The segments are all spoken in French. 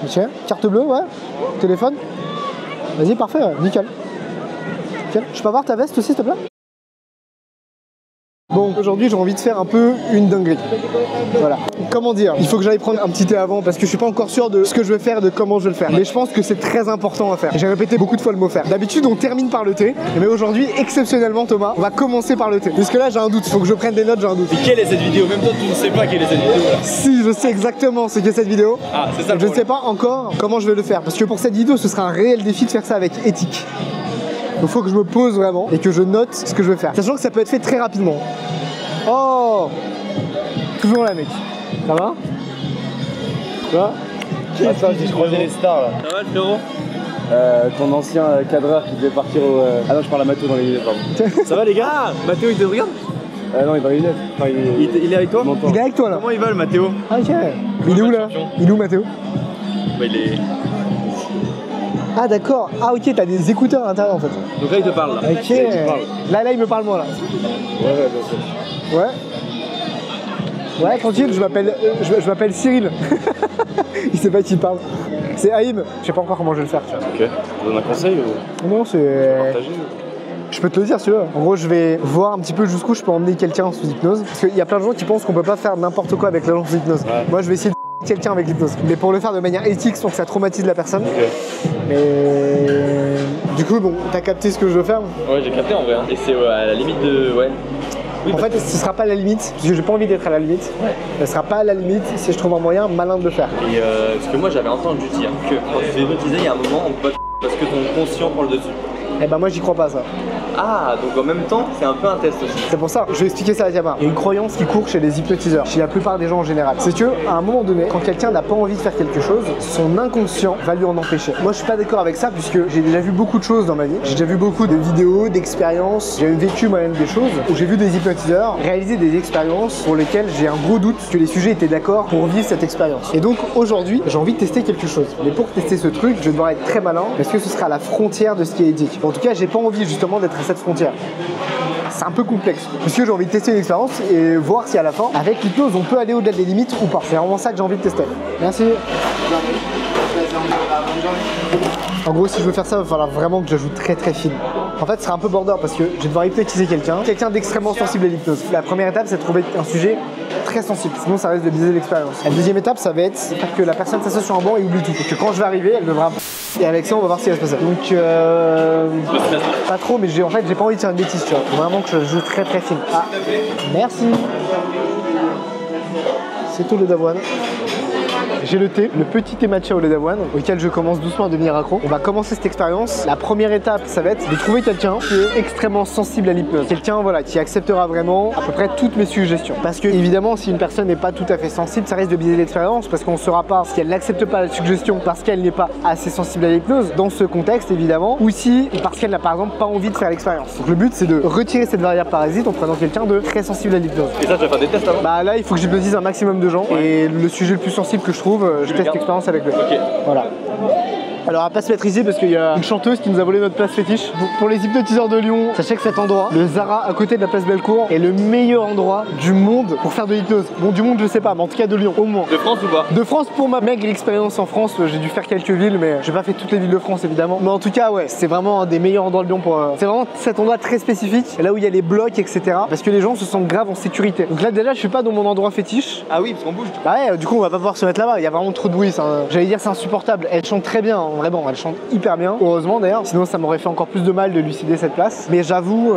Ok, carte bleue, ouais. Téléphone. Vas-y, parfait, ouais. Nickel. Nickel. Je peux avoir ta veste aussi, s'il te plaît? Bon, aujourd'hui j'ai envie de faire un peu une dinguerie. Voilà. Comment dire? Il faut que j'aille prendre un petit thé avant parce que je suis pas encore sûr de ce que je vais faire, de comment je vais le faire. Mais je pense que c'est très important à faire. J'ai répété beaucoup de fois le mot faire. D'habitude on termine par le thé, mais aujourd'hui exceptionnellement Thomas, on va commencer par le thé. Parce que là j'ai un doute, il faut que je prenne des notes, j'ai un doute. Mais quelle est cette vidéo? Même toi tu ne sais pas quelle est cette vidéo là. Si, je sais exactement ce qu'est cette vidéo. Ah, c'est ça le Je ne problème. sais pas encore comment je vais le faire. Parce que pour cette vidéo ce sera un réel défi de faire ça avec éthique. Donc il faut que je me pose vraiment et que je note ce que je veux faire. Sachant que ça peut être fait très rapidement. Oh, toujours là mec. Ça va? Tu vois? Attends, j'ai croisé les stars là. Ça va le frérot? Ton ancien cadreur qui devait partir au... Ah non, je parle à Mathéo dans les lunettes, pardon. Ça va les gars? Ah, Mathéo il te regarde? Non, il est dans les lunettes. Enfin, il est avec toi? Il est avec toi là. Comment il va le Mathéo? Ah, ok. Il est où là? Il est où Mathéo? Bah il est... Ah d'accord. Ah ok, t'as des écouteurs à l'intérieur en fait. Donc là il te parle là. Ok. Là il me parle moi là. Ouais, bien sûr. Ouais. Ouais, tranquille, je m'appelle Cyril. Il sait pas qui parle. C'est Haïm. Je sais pas encore comment je vais le faire. Tu vois. Ok. Tu donnes un conseil ou... Non, c'est... Partager ou... Je peux te le dire si tu veux. En gros, je vais voir un petit peu jusqu'où je peux emmener quelqu'un sous hypnose. Parce qu'il y a plein de gens qui pensent qu'on peut pas faire n'importe quoi avec la sous hypnose. Ouais. Moi, je vais essayer de quelqu'un avec l'hypnose. Mais pour le faire de manière éthique sans que ça traumatise la personne. Ok. Mais... Du coup, bon, t'as capté ce que je veux faire? Ouais, j'ai capté en vrai. Hein. Et c'est à la limite de... Ouais. Oui, en fait, ce sera pas à la limite, parce que j'ai pas envie d'être à la limite. Ouais. Ce sera pas à la limite si je trouve un moyen malin de le faire. Et parce que moi j'avais entendu dire que quand tu fais hypnotiser, il y a un moment on peut pas parce que ton conscient prend le dessus. Eh ben moi j'y crois pas ça. Ah, donc en même temps, c'est un peu un test aussi. C'est pour ça, je vais expliquer ça à Diama. Il y a une croyance qui court chez les hypnotiseurs, chez la plupart des gens en général. C'est que, à un moment donné, quand quelqu'un n'a pas envie de faire quelque chose, son inconscient va lui en empêcher. Moi, je suis pas d'accord avec ça, puisque j'ai déjà vu beaucoup de choses dans ma vie. J'ai déjà vu beaucoup de vidéos, d'expériences. J'ai vécu moi-même des choses où j'ai vu des hypnotiseurs réaliser des expériences pour lesquelles j'ai un gros doute que les sujets étaient d'accord pour vivre cette expérience. Et donc, aujourd'hui, j'ai envie de tester quelque chose. Mais pour tester ce truc, je vais devoir être très malin, parce que ce sera à la frontière de ce qui est éthique. En tout cas, j'ai pas envie justement d'être à cette frontière. C'est un peu complexe, puisque j'ai envie de tester une expérience et voir si à la fin, avec l'hypnose, on peut aller au-delà des limites ou pas. C'est vraiment ça que j'ai envie de tester. Merci. En gros, si je veux faire ça, il va falloir vraiment que je joue très très fine. En fait, ce sera un peu border parce que je vais devoir hypnotiser quelqu'un d'extrêmement sensible à l'hypnose. La première étape, c'est de trouver un sujet très sensible, sinon ça risque de biaiser l'expérience. La deuxième étape, ça va être que la personne s'assoit sur un banc et oublie tout. Et que quand je vais arriver, elle devra... Et avec ça, on va voir ce qui va se passer. Donc, pas trop, mais en fait, j'ai pas envie de faire une bêtise, tu vois. Faut vraiment que je joue très très fine. Ah, merci. C'est tout le d'avoine. J'ai le thé, le petit thé matcha au lait d'avoine, auquel je commence doucement à devenir accro. On va commencer cette expérience. La première étape, ça va être de trouver quelqu'un qui est extrêmement sensible à l'hypnose. Quelqu'un, voilà, qui acceptera vraiment à peu près toutes mes suggestions. Parce que, évidemment, si une personne n'est pas tout à fait sensible, ça risque de biaiser l'expérience parce qu'on ne saura pas si elle n'accepte pas la suggestion parce qu'elle n'est pas assez sensible à l'hypnose dans ce contexte, évidemment, ou si parce qu'elle n'a par exemple pas envie de faire l'expérience. Donc le but, c'est de retirer cette barrière parasite en prenant quelqu'un de très sensible à l'hypnose. Et ça, tu vas faire des tests avant? Bah là, il faut que j'hypnotise un maximum de gens. Ouais. Et le sujet le plus sensible que je trouve, je teste l'expérience avec lui. Ok. Voilà. Alors, on va pas se mettre ici parce qu'il y a une chanteuse qui nous a volé notre place fétiche. Pour les hypnotiseurs de Lyon, sachez que cet endroit, le Zara à côté de la place Bellecour, est le meilleur endroit du monde pour faire de l'hypnose. Bon, du monde, je sais pas, mais en tout cas de Lyon, au moins. De France ou pas? De France pour ma maigre expérience en France. J'ai dû faire quelques villes, mais j'ai pas fait toutes les villes de France évidemment. Mais en tout cas, ouais, c'est vraiment un des meilleurs endroits de Lyon pour. C'est vraiment cet endroit très spécifique, là où il y a les blocs, etc. Parce que les gens se sentent grave en sécurité. Donc là, déjà, je suis pas dans mon endroit fétiche. Ah oui, parce qu'on bouge. Bah ouais, du coup, on va pas pouvoir se mettre là-bas. Il y a vraiment trop de bruit. J'allais dire, c'est insupportable. Elle chante très bien, vraiment. Elle chante hyper bien, heureusement d'ailleurs, sinon ça m'aurait fait encore plus de mal de lui céder cette place. Mais j'avoue,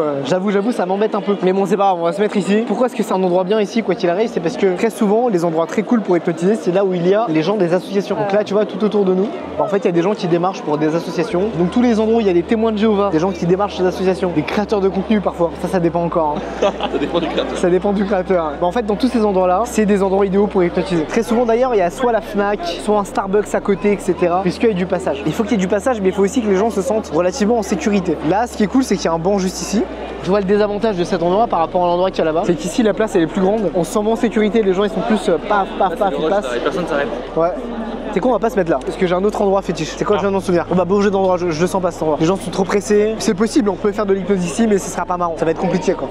ça m'embête un peu. Mais bon, c'est pas grave, on va se mettre ici. Pourquoi est-ce que c'est un endroit bien ici, quoi qu'il arrive? C'est parce que très souvent, les endroits très cool pour hypnotiser, c'est là où il y a les gens des associations. Donc là, tu vois, tout autour de nous, bah, en fait, il y a des gens qui démarchent pour des associations. Donc tous les endroits où il y a des témoins de Jéhovah, des gens qui démarchent des associations, des créateurs de contenu parfois, ça dépend encore. Hein. Ça dépend du créateur. Ça dépend du créateur. Bah, en fait, dans tous ces endroits-là, c'est des endroits idéaux pour hypnotiser. Très souvent d'ailleurs, il y a soit la Fnac, soit un Starbucks à côté, etc. Puisqu'il y a du passage. Il faut qu'il y ait du passage, mais il faut aussi que les gens se sentent relativement en sécurité. Là, ce qui est cool, c'est qu'il y a un banc juste ici. Je vois le désavantage de cet endroit par rapport à l'endroit qu'il y a là-bas. C'est qu'ici, la place elle est plus grande. On se sent moins en sécurité. Les gens ils sont plus paf, paf, paf, ils passent. Et personne s'arrête. Ouais. C'est quoi, on va pas se mettre là parce que j'ai un autre endroit fétiche. C'est quoi, je viens d'en souvenir. On va bouger d'endroit, je le sens pas cet endroit. Les gens sont trop pressés. C'est possible, on peut faire de l'hypnose ici, mais ce sera pas marrant. Ça va être compliqué quoi.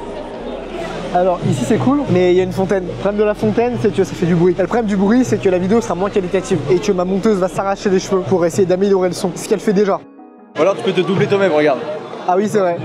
Alors ici c'est cool, mais il y a une fontaine. Le problème de la fontaine, c'est que ça fait du bruit. Le problème du bruit, c'est que la vidéo sera moins qualitative et que ma monteuse va s'arracher les cheveux pour essayer d'améliorer le son. Ce qu'elle fait déjà. Ou alors tu peux te doubler toi-même, regarde. Ah oui, c'est vrai.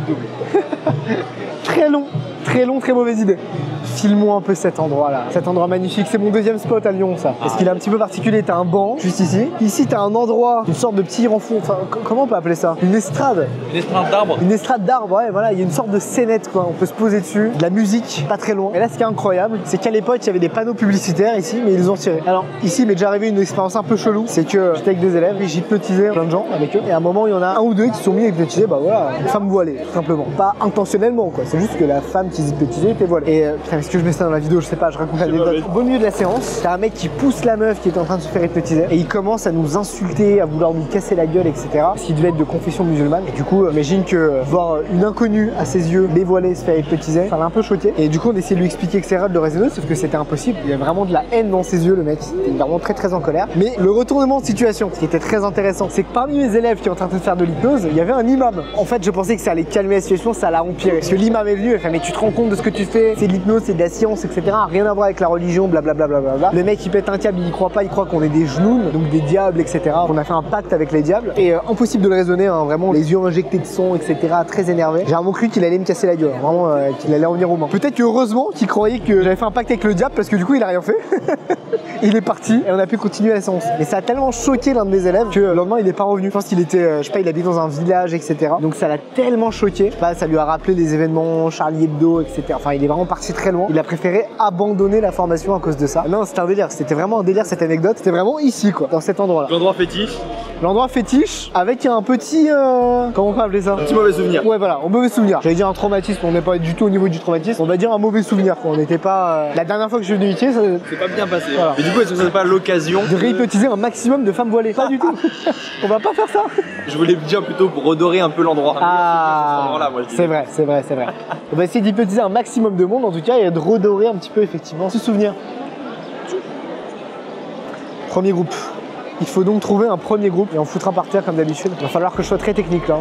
Très long, très mauvaise idée. Filmons un peu cet endroit là. Cet endroit magnifique, c'est mon deuxième spot à Lyon ça. Parce qu'il est un petit peu particulier, t'as un banc juste ici. Ici t'as un endroit, une sorte de petit renfort, enfin comment on peut appeler ça? Une estrade. Une estrade d'arbre. Une estrade d'arbre, ouais voilà, il y a une sorte de scénette quoi, on peut se poser dessus, de la musique, pas très loin. Et là ce qui est incroyable, c'est qu'à l'époque il y avait des panneaux publicitaires ici, mais ils les ont tirés. Alors ici il m'est déjà arrivé une expérience un peu chelou, c'est que j'étais avec des élèves et j'hypnotisais plein de gens avec eux. Et à un moment il y en a un ou deux qui se sont mis à hypnotiser, bah voilà, une femme voilée, tout simplement. Pas intentionnellement quoi, c'est juste que la femme qui hypnotisait était voilée. Et putain, est-ce que je mets ça dans la vidéo? Je sais pas, je raconte l'anecdote. Au beau milieu de la séance, t'as un mec qui pousse la meuf qui est en train de se faire hypnotiser et il commence à nous insulter, à vouloir nous casser la gueule, etc. Parce qu'il devait être de confession musulmane. Et du coup, imagine que voir une inconnue à ses yeux dévoilée se faire hypnotiser, ça l'a un peu choqué. Et du coup, on essayait de lui expliquer, etc., de le raisonner, sauf que c'était impossible. Il y a vraiment de la haine dans ses yeux, le mec. Il était vraiment très en colère. Mais le retournement de situation, ce qui était très intéressant, c'est que parmi les élèves qui étaient en train de faire de l'hypnose, il y avait un imam. En fait, je pensais que ça allait calmer la situation, ça l'a empiré. Parce que l'imam est venu, il a fait, mais tu te rends compte de ce que tu fais? C'est de l'hypnose, c'est de la science, etc. Rien à voir avec la religion, blablabla. Le mec il pète un câble, il y croit pas, il croit qu'on est des genoux, donc des diables, etc. On a fait un pacte avec les diables et impossible de le raisonner, hein, vraiment les yeux injectés de sang, etc. Très énervé. J'ai vraiment cru qu'il allait me casser la gueule, vraiment qu'il allait en venir aux mains. Peut-être que heureusement qu'il croyait que j'avais fait un pacte avec le diable parce que du coup il a rien fait. Il est parti et on a pu continuer la séance. Mais ça a tellement choqué l'un de mes élèves que le lendemain il est pas revenu. Je pense qu'il était, je sais pas, il habitait dans un village, etc. Donc ça l'a tellement choqué. Je sais pas, ça lui a rappelé les événements Charlie Hebdo, etc. Enfin il est vraiment parti très loin. Il a préféré abandonner la formation à cause de ça. Non, c'était un délire. C'était vraiment un délire cette anecdote. C'était vraiment ici quoi, dans cet endroit-là. L'endroit fétiche. L'endroit fétiche avec un petit, comment on peut appeler ça? Un petit mauvais souvenir. Ouais voilà, un mauvais souvenir. J'allais dire un traumatisme, on n'est pas du tout au niveau du traumatisme. On va dire un mauvais souvenir quoi. On n'était pas. La dernière fois que je suis venu ici, ça. C'est pas bien passé. Voilà. Mais du coup, est-ce que ça n'est pas l'occasion de réhypnotiser un maximum de femmes voilées? Pas du tout. On va pas faire ça. Je voulais dire plutôt pour redorer un peu l'endroit. Ah, c'est vrai. On va essayer d'hypnotiser un maximum de monde en tout cas et de redorer un petit peu effectivement ce souvenir. Premier groupe. Il faut donc trouver un premier groupe et on foutra par terre comme d'habitude. Il va falloir que je sois très technique là.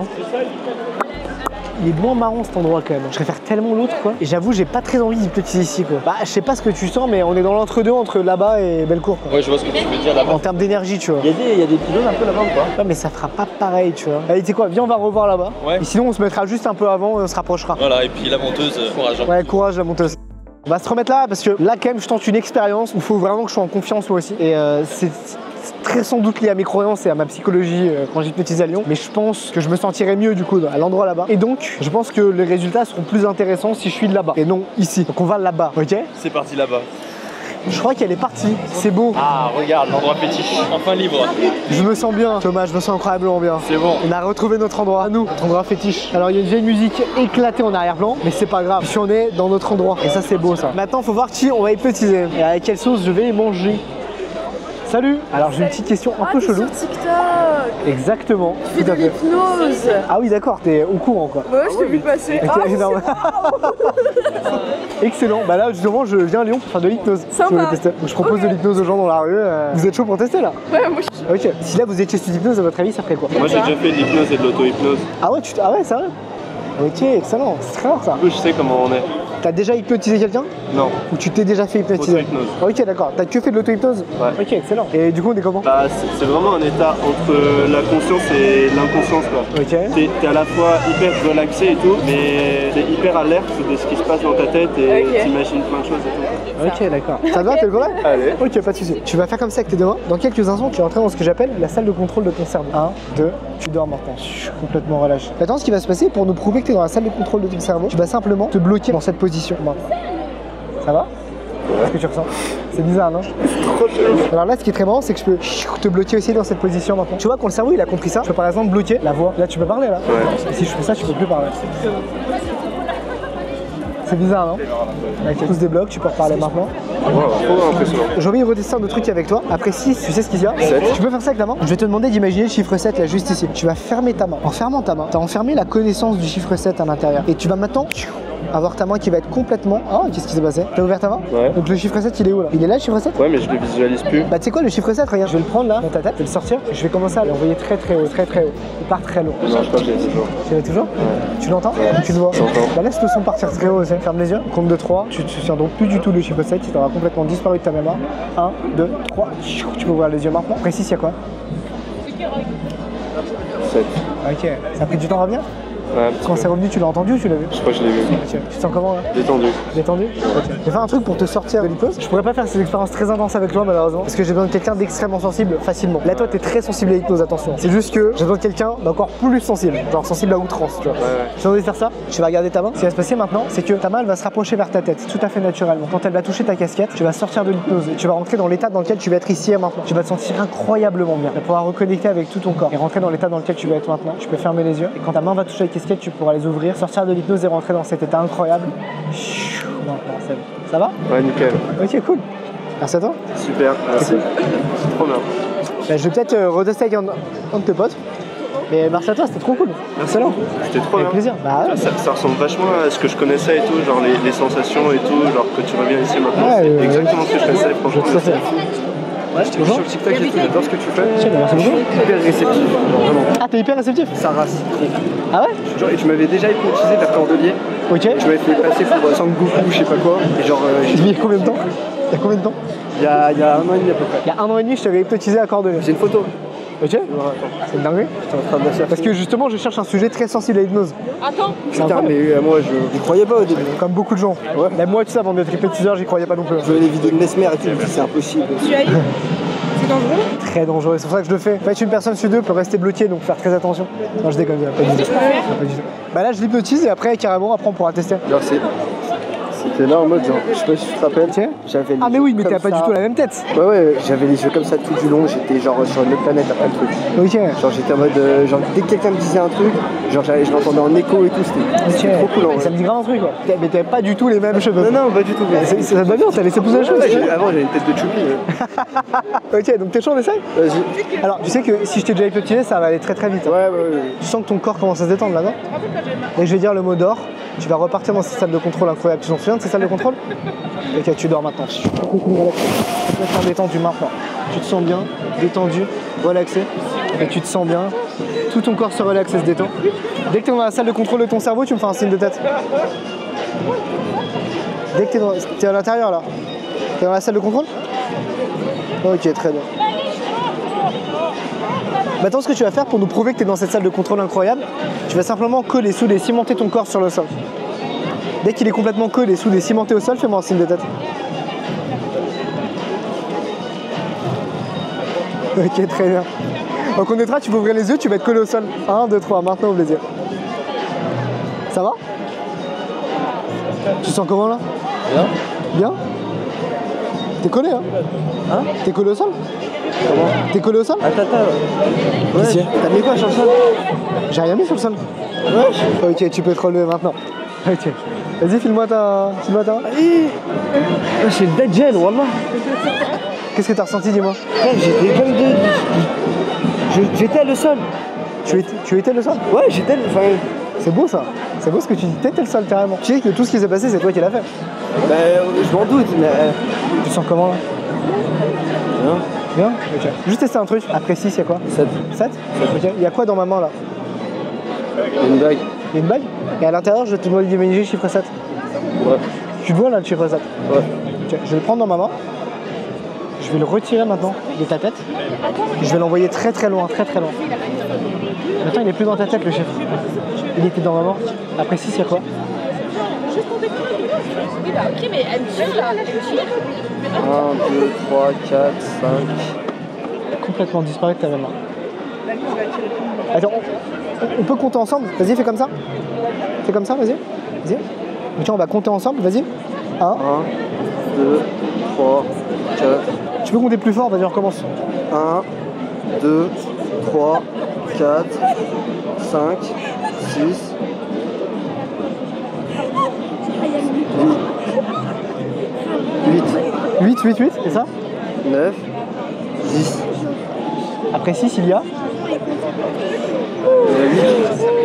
Il est moins marrant cet endroit quand même. Je préfère tellement l'autre quoi. Et j'avoue, j'ai pas très envie d'hypnotiser ici quoi. Bah, je sais pas ce que tu sens, mais on est dans l'entre-deux entre là-bas et Bellecour quoi. Ouais, je vois ce que tu veux dire là-bas. En termes d'énergie, tu vois. Il y a des pylônes un peu là-bas ou pas? Ouais, mais ça fera pas pareil, tu vois. Allez, tu sais quoi, viens, on va revoir là-bas. Ouais. Et sinon, on se mettra juste un peu avant et on se rapprochera. Voilà, et puis la monteuse, courage. Hein. Ouais, courage la monteuse. On va se remettre là parce que là, quand même, je tente une expérience où il faut vraiment que je sois en confiance moi aussi. Et c'est très sans doute lié à mes croyances et à ma psychologie quand j'hypnotise à Lyon. Mais je pense que je me sentirai mieux du coup à l'endroit là-bas. Et donc, je pense que les résultats seront plus intéressants si je suis de là-bas et non ici. Donc on va là-bas, ok? C'est parti là-bas. Je crois qu'elle est partie, c'est beau. Ah, regarde, l'endroit fétiche, enfin libre. Je me sens bien, Thomas, je me sens incroyablement bien. C'est bon. On a retrouvé notre endroit à nous, notre endroit fétiche. Alors il y a une vieille musique éclatée en arrière-plan, mais c'est pas grave, si on est dans notre endroit. Et ça c'est beau ça. Maintenant faut voir qui on va hypnotiser et avec quelle sauce je vais manger. Salut. Alors j'ai une petite question un peu chelou. Sur TikTok. Exactement. Tu fais de l'hypnose. Ah oui d'accord, t'es au courant quoi. Ouais, je t'ai vu passer. Okay, Ah, énorme. Excellent. Bah là justement je viens à Lyon pour faire de l'hypnose. Sympa. Si vous voulez tester. Donc, je propose de l'hypnose aux gens dans la rue. Vous êtes chaud pour tester là? Ouais, moi je suis. Ok. Si là vous étiez sous hypnose, à votre avis ça ferait quoi? Moi j'ai déjà fait de l'hypnose et de l'auto-hypnose. Ah ouais, ah ouais, c'est vrai? Ok, excellent. C'est très rare ça. Du coup, je sais comment on est. T'as déjà hypnotisé quelqu'un? Non. Ou tu t'es déjà fait hypnotiser? Auto-hypnose. Ok, d'accord. T'as que fait de l'auto-hypnose? Ouais. Ok, excellent. Et du coup, on est comment? Bah, c'est vraiment un état entre la conscience et l'inconscience quoi. Ok. T'es à la fois hyper relaxé et tout, mais t'es hyper alerte de ce qui se passe dans ta tête et Ok. t'imagines plein de choses et tout. Ok, d'accord. Ça te va, t'es le correct? Allez. Ok, pas de soucis. Tu vas faire comme ça avec tes deux mains. Dans quelques instants, tu vas entrer dans ce que j'appelle la salle de contrôle de ton cerveau. 1, 2, tu dors maintenant. Je suis complètement relâché. Maintenant, ce qui va se passer pour nous prouver que t'es dans la salle de contrôle de ton cerveau, tu vas simplement te bloquer dans cette position. Ça va? Qu'est-ce que tu ressens? C'est bizarre, non? Alors là, ce qui est très marrant, c'est que je peux te bloquer aussi dans cette position maintenant. Tu vois, quand le cerveau il a compris ça, je peux par exemple bloquer la voix. Là, tu peux parler là. Ouais. Et si je fais ça, tu peux plus parler. C'est bizarre, non? Ok, tout se débloque, tu peux reparler maintenant. Wow, trop impressionnant. J'ai envie de retester un autre truc avec toi. Après 6, tu sais ce qu'il y a? 7. Tu peux faire ça avec ta main? Je vais te demander d'imaginer le chiffre 7 là, juste ici. Tu vas fermer ta main. En fermant ta main, tu as enfermé la connaissance du chiffre 7 à l'intérieur. Et tu vas maintenant avoir ta main qui va être complètement... Oh, qu'est-ce qui s'est passé? T'as ouvert ta main? Ouais. Donc le chiffre 7, il est où là? Il est là le chiffre 7? Ouais, mais je le visualise plus. Bah tu sais quoi, le chiffre 7, regarde, je vais le prendre là dans ta tête, je vais le sortir, je vais commencer à l'envoyer très haut, très haut. Il part très lourd. Non, je crois que j'ai toujours. Tu l'as toujours? Ouais. Tu l'entends? Ouais. Tu le vois? J'entends. Bah laisse le son partir très haut aussi. Ferme les yeux, compte de 3, tu te souviendras plus du tout du chiffre 7, il t'aura complètement disparu de ta mémoire. 1, 2, 3, tu peux ouvrir les yeux maintenant. Précis, il y a quoi? 7. Ok, ça a pris du temps à revenir? Ouais, Quand c'est revenu, tu l'as entendu ou tu l'as vu? je crois que je l'ai vu. Ok. Tu te sens comment là? Détendu. Détendu? Ok. Je vais faire un truc pour te sortir de l'hypnose. Je pourrais pas faire ces expériences très intenses avec toi malheureusement parce que j'ai besoin de quelqu'un d'extrêmement sensible facilement. Là toi t'es très sensible à l'hypnose, attention. C'est juste que j'ai besoin de quelqu'un d'encore plus sensible, genre sensible à outrance, tu vois. Ouais. Tu as envie de faire ça? Tu vas regarder ta main. Ce qui va se passer maintenant, c'est que ta main elle va se rapprocher vers ta tête, tout à fait naturellement. Quand elle va toucher ta casquette, tu vas sortir de l'hypnose et tu vas rentrer dans l'état dans lequel tu vas être ici et maintenant. Tu vas te sentir incroyablement bien. Tu vas pouvoir reconnecter avec tout ton corps et rentrer dans l'état dans lequel tu vas être maintenant. Tu peux fermer les yeux et quand ta main va toucher la casquette, tu pourras les ouvrir, sortir de l'hypnose et rentrer dans cet état incroyable. Maintenant, c'est bon. Ça va? Ouais, nickel. Ok, cool. Merci à toi. Super, merci. C'est trop bien. Bah, je vais peut-être retester avec un de tes potes. Mais merci à toi, c'était trop cool. Merci. C'était trop Avec bien. plaisir. Bah, ouais. Ça ressemble vachement à ce que je connaissais et tout, genre les sensations et tout, genre que tu reviens ici maintenant. Ouais, c'est exactement ce que je connaissais, franchement. tout à fait. Ouais, je t'ai vu sur le TikTok et tout, j'adore ce que tu fais. Tiens, merci beaucoup. Hyper réceptif, genre vraiment. Ah, t'es hyper réceptif. Ça race. Ah ouais? Genre, et tu m'avais déjà hypnotisé vers Cordelier. Ok. Tu m'avais fait passer pour Sangoku, je sais pas quoi. Et genre, Il y a combien de temps? Il y a combien de temps? il y a 1 an et demi à peu près. Il y a 1 an et demi, je t'avais hypnotisé à Cordelier. J'ai une photo. Ok? Attends, C'est une dinguerie. j'étais en train de la chercher. Parce que justement, je cherche un sujet très sensible à l'hypnose. Attends. Putain, mais moi je croyais pas au début. Comme beaucoup de gens. Ouais. Même moi, tu sais, avant d'être hypnotiseur, j'y croyais pas non plus. Je voyais les vidéos de Mesmer et tout, je me dis c'est impossible. Tu as eu? C'est dangereux? Très dangereux, c'est pour ça que je le fais. En fait, une personne sur deux peut rester bloquée, donc faire très attention. Non, je déconne, pas du tout. Pas du tout. Bah là, je l'hypnotise et après, carrément, après, on pourra tester. Genre c'était là en mode genre, je sais pas si tu te rappelles, Tiens. j'avais les Ah, mais yeux oui, mais comme t'as pas ça. du tout la même tête. Ouais, j'avais les yeux comme ça tout du long, j'étais genre sur une autre planète après le truc. Ok. Genre j'étais en mode, genre dès que quelqu'un me disait un truc, genre je l'entendais en écho et tout, c'était trop cool en vrai. Ça me dit grave un truc, quoi. Mais t'avais pas du tout les mêmes cheveux. Non, pas du tout. Ça te va bien, t'as laissé pousser les cheveux. Ouais, avant j'avais une tête de choupi. Ok, donc t'es chaud, on essaye? Vas-y. Alors, tu sais que si je t'ai déjà hypnotisé, ça va aller très vite. Ouais. Tu sens que ton corps commence à se détendre là, non? Et je vais dire le mot d'or. Tu vas repartir dans cette salle de contrôle incroyable. Tu t'en souviens de ces salles de contrôle? Ok, tu dors maintenant. Complètement détendu maintenant. Tu te sens bien, détendu, relaxé. Et tu te sens bien. Tout ton corps se relaxe et se détend. Dès que tu es dans la salle de contrôle de ton cerveau, tu me fais un signe de tête. Dès que tu es à l'intérieur là. Tu es dans la salle de contrôle? Ok, très bien. Maintenant, ce que tu vas faire pour nous prouver que tu es dans cette salle de contrôle incroyable, tu vas simplement coller, souder, cimenter ton corps sur le sol. Dès qu'il est complètement collé, soudé, cimenté au sol, fais-moi un signe de tête. Ok, très bien. Donc on est tu peux ouvrir les yeux, tu vas être collé au sol. 1, 2, 3, maintenant ouvre les yeux. Ça va? Tu sens comment là? Bien. Bien? T'es collé hein? Hein? T'es collé au sol? Comment? T'es collé au sol? Attends. Ouais. T'as mis quoi sur le sol? J'ai rien mis sur le sol. Ouais. Ok, tu peux te relever maintenant. Ok. Vas-y, file-moi ta. C'est dead gel, wallah. Qu'est-ce que t'as ressenti, dis-moi? J'étais comme j'étais le sol. Tu étais le sol? Ouais, j'étais le. Enfin, c'est beau ça. C'est beau ce que tu dis. T'étais le sol carrément. Tu sais que tout ce qui s'est passé, c'est toi qui l'as fait. bah, je m'en doute, mais. Tu te sens comment là? Bien. Bien? Ok. Juste tester un truc. Après 6, il y a quoi? 7. 7? Ok. Il y a quoi dans ma main là? Une bague. Il y a une bague? Et à l'intérieur, je vais te demander d'imaginer le chiffre 7. Ouais. Tu te vois là le chiffre 7? Ouais. Ok. Je vais le prendre dans ma main. Je vais le retirer maintenant de ta tête. Et je vais l'envoyer très très loin, très très loin. Maintenant, il est plus dans ta tête le chiffre. Il était dans ma main. Après 6, il y a quoi? Ok, mais elle tire là, 1, 2, 3, 4, 5. Complètement disparu de ta main. Attends, on peut compter ensemble? Vas-y, fais comme ça. Fais comme ça, vas-y. Vas-y. Tiens, on va compter ensemble, vas-y. 1, 1, 2, 3, 4. Tu peux compter plus fort, vas-y, on recommence. 1, 2, 3, 4, 5, 6. 8, c'est ça? 9, 10. Après 6, il y a 8.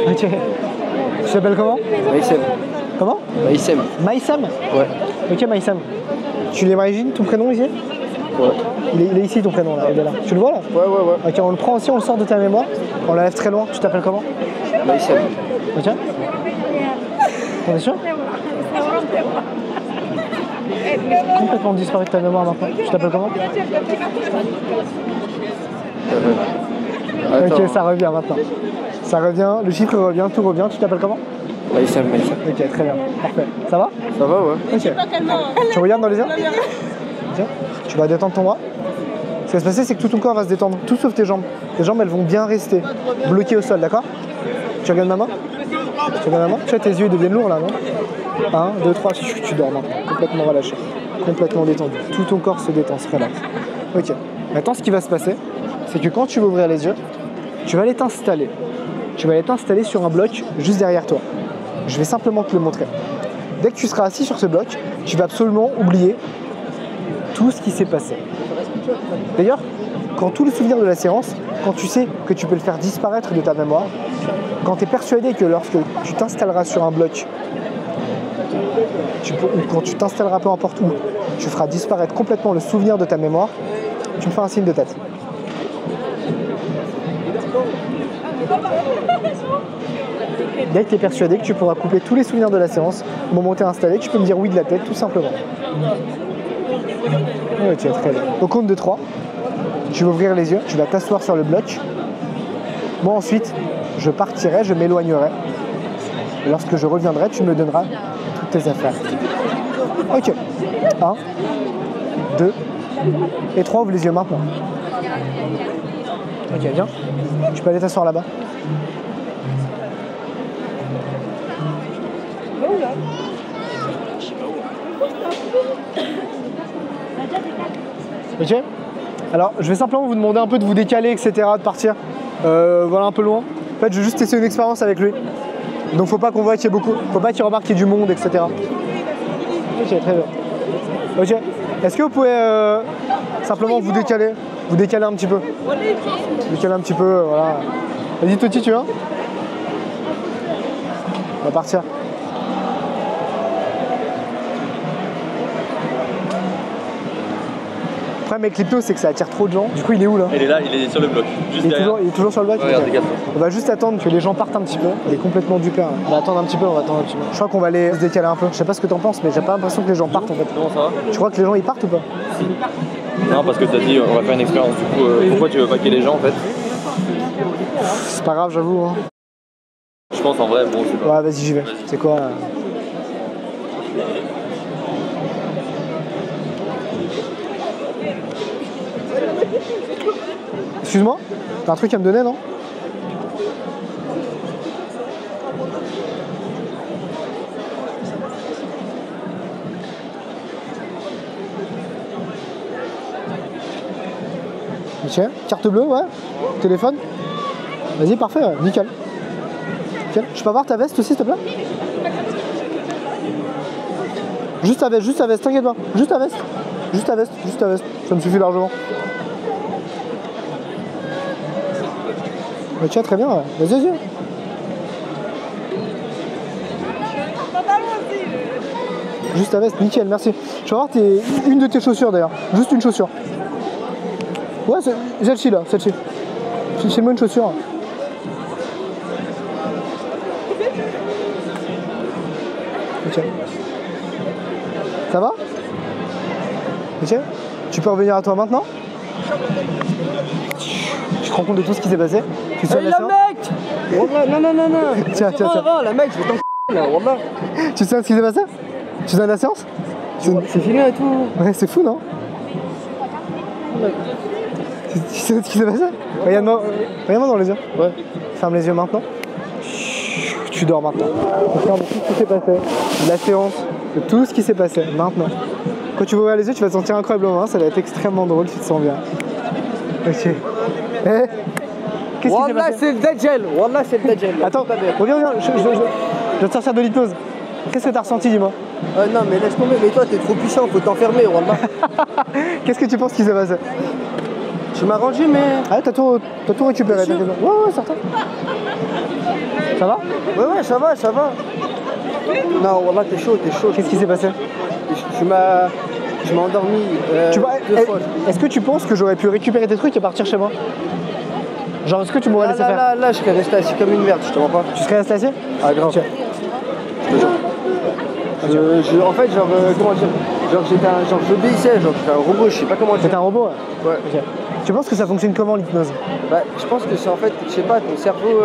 Ok. Tu t'appelles comment? Maxime. Comment? Maïsem. Maïsam? Ouais. Ok, Maïsam. Tu l'imagines, ton prénom ici? Ouais. Il est ici ton prénom là, il est là. Tu le vois là? Ouais. Ok, on le prend aussi, on le sort de ta mémoire. On l'enlève très loin. Tu t'appelles comment? Maïsem. Ok. T'en es sûr? Complètement disparu de ta mémoire maintenant. Tu t'appelles comment? Ok, ça revient maintenant. Ça revient, le chiffre revient, tout revient. Tu t'appelles comment? Maïsem. Ok, très bien, parfait. Ça va? Ça va, ouais. Ok. Tu regardes dans les yeux? Ok. Tu vas détendre ton bras. Ce qui va se passer, c'est que tout ton corps va se détendre, tout sauf tes jambes. Tes jambes, elles vont bien rester bloquées au sol, d'accord? Tu regardes ma main? Tu regardes ma main? Tu vois, tes yeux deviennent lourds là, non? 1, 2, 3, tu dors maintenant. Complètement relâché, complètement détendu. Tout ton corps se détend, se relaxe. Ok. Maintenant, ce qui va se passer, c'est que quand tu vas ouvrir les yeux, tu vas aller t'installer. Tu vas aller t'installer sur un bloc juste derrière toi. Je vais simplement te le montrer. Dès que tu seras assis sur ce bloc, tu vas absolument oublier tout ce qui s'est passé. D'ailleurs, quand tout le souvenir de la séance, quand tu sais que tu peux le faire disparaître de ta mémoire, quand tu es persuadé que lorsque tu t'installeras sur un bloc, ou quand tu t'installeras peu importe où, tu feras disparaître complètement le souvenir de ta mémoire, tu me fais un signe de tête. Dès que tu es persuadé que tu pourras couper tous les souvenirs de la séance, au moment où tu es installé, tu peux me dire oui de la tête, tout simplement. Ok, très bien. Au compte de 3, tu vas ouvrir les yeux, tu vas t'asseoir sur le bloc. Moi ensuite, je partirai, je m'éloignerai. Lorsque je reviendrai, tu me donneras toutes tes affaires. Ok. 1, 2 et 3, ouvre les yeux maintenant. Ok, viens. Tu peux aller t'asseoir là-bas. Ok. Alors, je vais simplement vous demander un peu de vous décaler, etc., de partir voilà, un peu loin. En fait, je vais juste tester une expérience avec lui. Donc, faut pas qu'on voit qu'il y ait beaucoup, faut pas qu'il remarque qu'il y ait du monde, etc. Ok, très bien. Ok. Est-ce que vous pouvez simplement vous décaler un petit peu? Décaler un petit peu, voilà. Vas-y, Toti, tu viens? On va partir. Le problème avec l'hypno, c'est que ça attire trop de gens. Du coup, il est où là? Il est là, il est sur le bloc. Juste derrière. Il est toujours sur le bloc? Ouais, regarde, regarde. On va juste attendre que les gens partent un petit peu. Il est complètement dupé. Hein. On va attendre un petit peu, Je crois qu'on va aller se décaler un peu. Je sais pas ce que t'en penses, mais j'ai pas l'impression que les gens partent en fait. Comment ça va? Tu crois que les gens ils partent ou pas? Non, parce que t'as dit on va faire une expérience. Du coup, pourquoi tu veux pas qu'il y ait les gens en fait? C'est pas grave, j'avoue. Hein. Je pense en vrai, bon, c'est pas. Ouais, vas-y, j'y vais. C'est quoi Excuse-moi, t'as un truc à me donner, non? Ok, carte bleue, ouais. Téléphone. Vas-y, parfait, ouais. Nickel. Nickel. Je peux avoir ta veste aussi, s'il te plaît? Juste ta veste, t'inquiète pas. Juste ta veste. Ça me suffit largement. Ok, très bien, ouais. Vas-y. Juste ta veste, nickel, merci. Je vais voir une de tes chaussures d'ailleurs. Juste une chaussure. Ouais, celle-ci là, celle-ci. File-moi une chaussure. Ok. Ça va? Ok. Tu peux revenir à toi maintenant? Tu te rends compte de tout ce qui s'est passé? Tu sais la mec! Non. Tiens. La mec, je vais t'en là, wallah. Tu sais ce qui s'est passé? Tu sais la séance? C'est fini et tout. Ouais, c'est fou, non? Tu sais ce qui s'est passé? Regarde-moi dans les yeux. Ouais. Ferme les yeux maintenant. Tu dors maintenant. On parle de tout ce qui s'est passé, de la séance, de tout ce qui s'est passé maintenant. Quand tu vas ouvrir les yeux, tu vas te sentir incroyablement. Ça va être extrêmement drôle, tu te sens bien. Ok. Qu'est-ce qui s'est passé? C'est le Dajjal. Wallah, c'est le Dajjal. Attends, reviens. Je vais te sortir de l'hypnose. Qu'est-ce que t'as ressenti, dis-moi? Non, mais laisse tomber. Mais toi, t'es trop puissant. Faut t'enfermer, wallah. Qu'est-ce que tu penses qui s'est passé? Tu m'as rendu, mais. Ah, t'as tout récupéré, t'inquiète pas. Ouais, certain. Ça va? Ouais, ça va. Non, voilà, t'es chaud. Qu'est-ce qui s'est passé? Je m'ai endormi est-ce que tu penses que j'aurais pu récupérer tes trucs et partir chez moi? Genre, est-ce que tu m'aurais laissé faire? Là, je serais resté assis comme une merde, je te vois pas. Tu serais resté assis? Ah, grave. Okay. En fait, comment dire? J'obéissais, j'étais un robot, je sais pas comment dire. T'étais un robot? Ouais. Okay. Tu penses que ça fonctionne comment l'hypnose? Bah, je pense que c'est en fait, je sais pas, ton cerveau